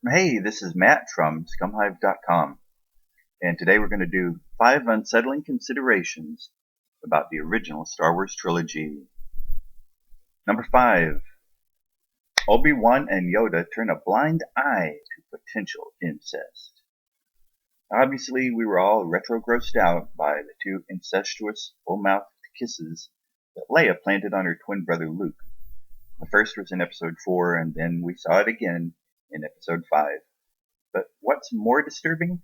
Hey, this is Matt from scumhive.com, and today we're going to do 5 unsettling considerations about the original Star Wars trilogy. Number 5. Obi-Wan and Yoda turn a blind eye to potential incest. Obviously, we were all retro-grossed out by the 2 incestuous, full-mouthed kisses that Leia planted on her twin brother Luke. The first was in Episode 4, and then we saw it again in Episode 5. But what's more disturbing?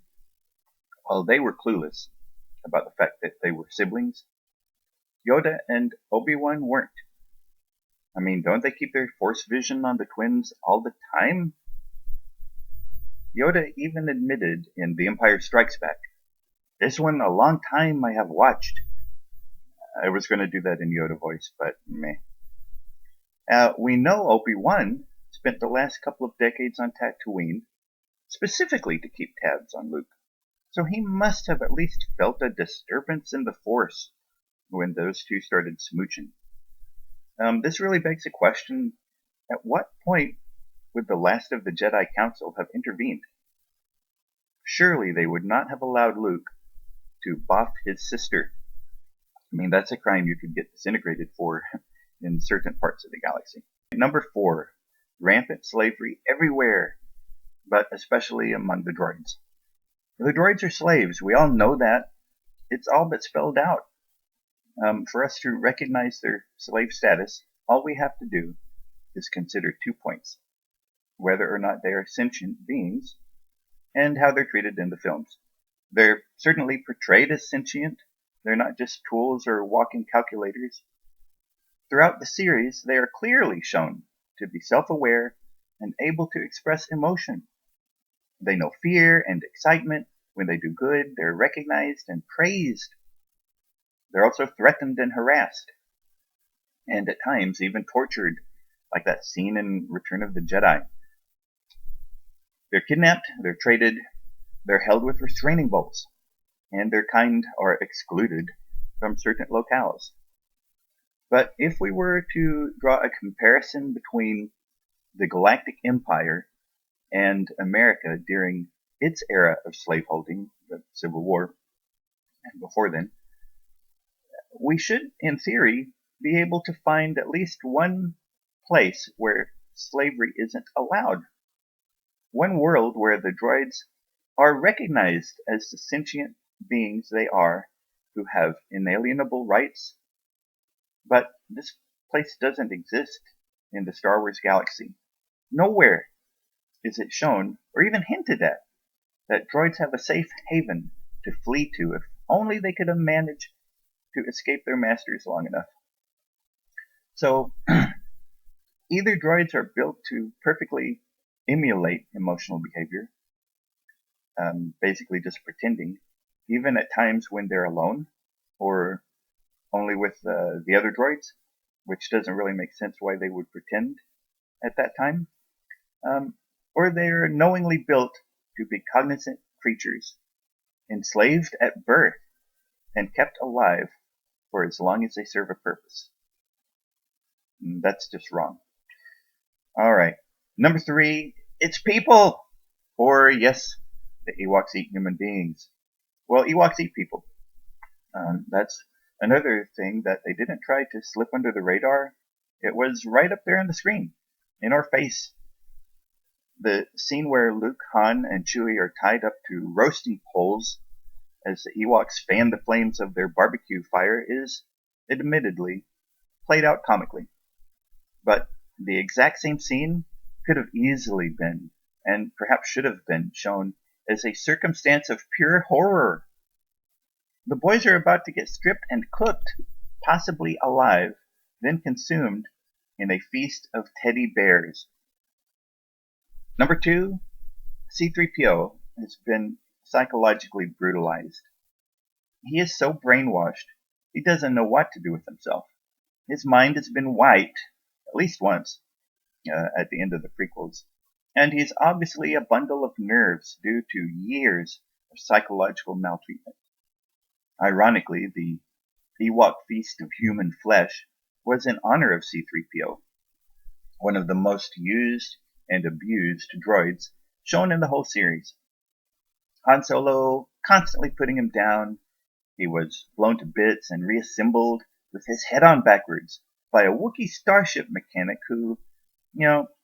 Well, they were clueless about the fact that they were siblings. Yoda and Obi-Wan weren't. I mean, don't they keep their force vision on the twins all the time? Yoda even admitted in The Empire Strikes Back, "This one a long time I have watched." I was going to do that in Yoda voice, but meh. We know Obi-Wan spent the last couple of decades on Tatooine specifically to keep tabs on Luke. So he must have at least felt a disturbance in the Force when those two started smooching. This really begs a question: at what point would the last of the Jedi Council have intervened? Surely they would not have allowed Luke to boff his sister. I mean, that's a crime you could get disintegrated for in certain parts of the galaxy. Number 4. Rampant slavery everywhere, but especially among the droids. The droids are slaves. We all know that. It's all but spelled out. For us to recognize their slave status, all we have to do is consider 2 points: whether or not they are sentient beings, and how they're treated in the films. They're certainly portrayed as sentient. They're not just tools or walking calculators. Throughout the series, they are clearly shown to be self-aware and able to express emotion. They know fear and excitement. When they do good, they're recognized and praised. They're also threatened and harassed, and at times even tortured, like that scene in Return of the Jedi. They're kidnapped, they're traded, they're held with restraining bolts, and their kind are excluded from certain locales. But if we were to draw a comparison between the Galactic Empire and America during its era of slaveholding, the Civil War, and before then, we should, in theory, be able to find at least one place where slavery isn't allowed. One world where the droids are recognized as the sentient beings they are, who have inalienable rights. But this place doesn't exist in the Star Wars galaxy. Nowhere is it shown, or even hinted at, that droids have a safe haven to flee to if only they could have managed to escape their masters long enough. So, either droids are built to perfectly emulate emotional behavior, basically just pretending, even at times when they're alone, or only with the other droids, which doesn't really make sense why they would pretend at that time, or they're knowingly built to be cognizant creatures, enslaved at birth, and kept alive for as long as they serve a purpose. That's just wrong. Alright, number 3, it's people! Or, yes, the Ewoks eat human beings. Well, Ewoks eat people. That's another thing that they didn't try to slip under the radar. It was right up there on the screen, in our face. The scene where Luke, Han, and Chewie are tied up to roasting poles as the Ewoks fan the flames of their barbecue fire is, admittedly, played out comically. But the exact same scene could have easily been, and perhaps should have been, shown as a circumstance of pure horror. The boys are about to get stripped and cooked, possibly alive, then consumed in a feast of teddy bears. Number 2, C-3PO has been psychologically brutalized. He is so brainwashed, he doesn't know what to do with himself. His mind has been wiped, at least once, at the end of the prequels, and he's obviously a bundle of nerves due to years of psychological maltreatment. Ironically, the Ewok Feast of Human Flesh was in honor of C-3PO, one of the most used and abused droids shown in the whole series. Han Solo constantly putting him down. He was blown to bits and reassembled with his head on backwards by a Wookiee starship mechanic who,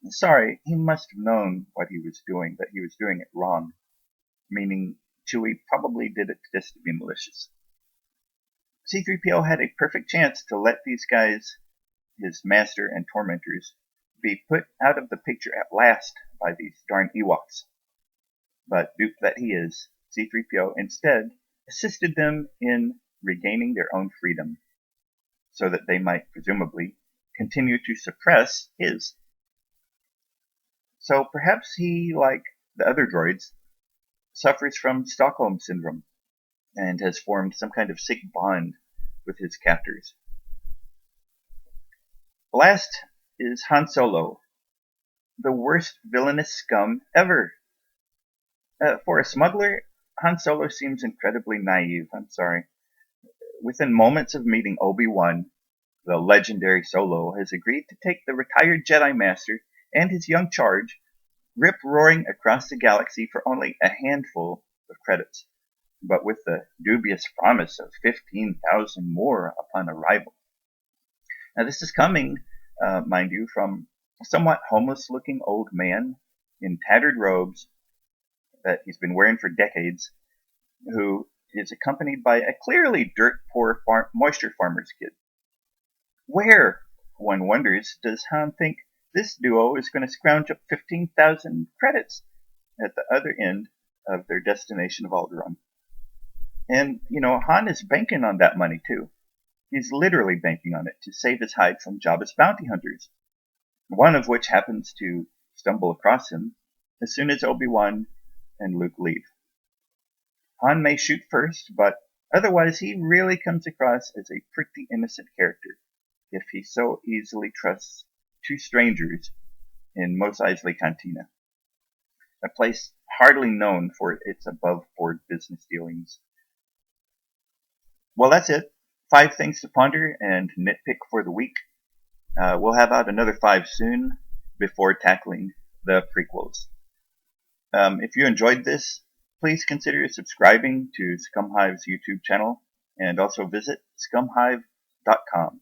sorry, he must have known what he was doing, but he was doing it wrong. Meaning Chewie probably did it just to be malicious. C-3PO had a perfect chance to let these guys, his master and tormentors, be put out of the picture at last by these darn Ewoks. But dupe that he is, C-3PO instead assisted them in regaining their own freedom, so that they might presumably continue to suppress his. So perhaps he, like the other droids, suffers from Stockholm Syndrome and has formed some kind of sick bond with his captors. Last is Han Solo, the worst villainous scum ever. For a smuggler, Han Solo seems incredibly naive, I'm sorry. Within moments of meeting Obi-Wan, the legendary Solo has agreed to take the retired Jedi Master and his young charge rip-roaring across the galaxy for only a handful of credits, but with the dubious promise of 15,000 more upon arrival. Now this is coming, mind you, from a somewhat homeless-looking old man in tattered robes that he's been wearing for decades, who is accompanied by a clearly dirt-poor moisture farmer's kid. Where, one wonders, does Han think this duo is going to scrounge up 15,000 credits at the other end of their destination of Alderaan? And, Han is banking on that money, too. He's literally banking on it to save his hide from Jabba's bounty hunters, one of which happens to stumble across him as soon as Obi-Wan and Luke leave. Han may shoot first, but otherwise he really comes across as a pretty innocent character if he so easily trusts two strangers in Mos Eisley Cantina, a place hardly known for its above-board business dealings. Well, that's it. 5 things to ponder and nitpick for the week. We'll have out another 5 soon before tackling the prequels. If you enjoyed this, please consider subscribing to Scumhive's YouTube channel and also visit scumhive.com.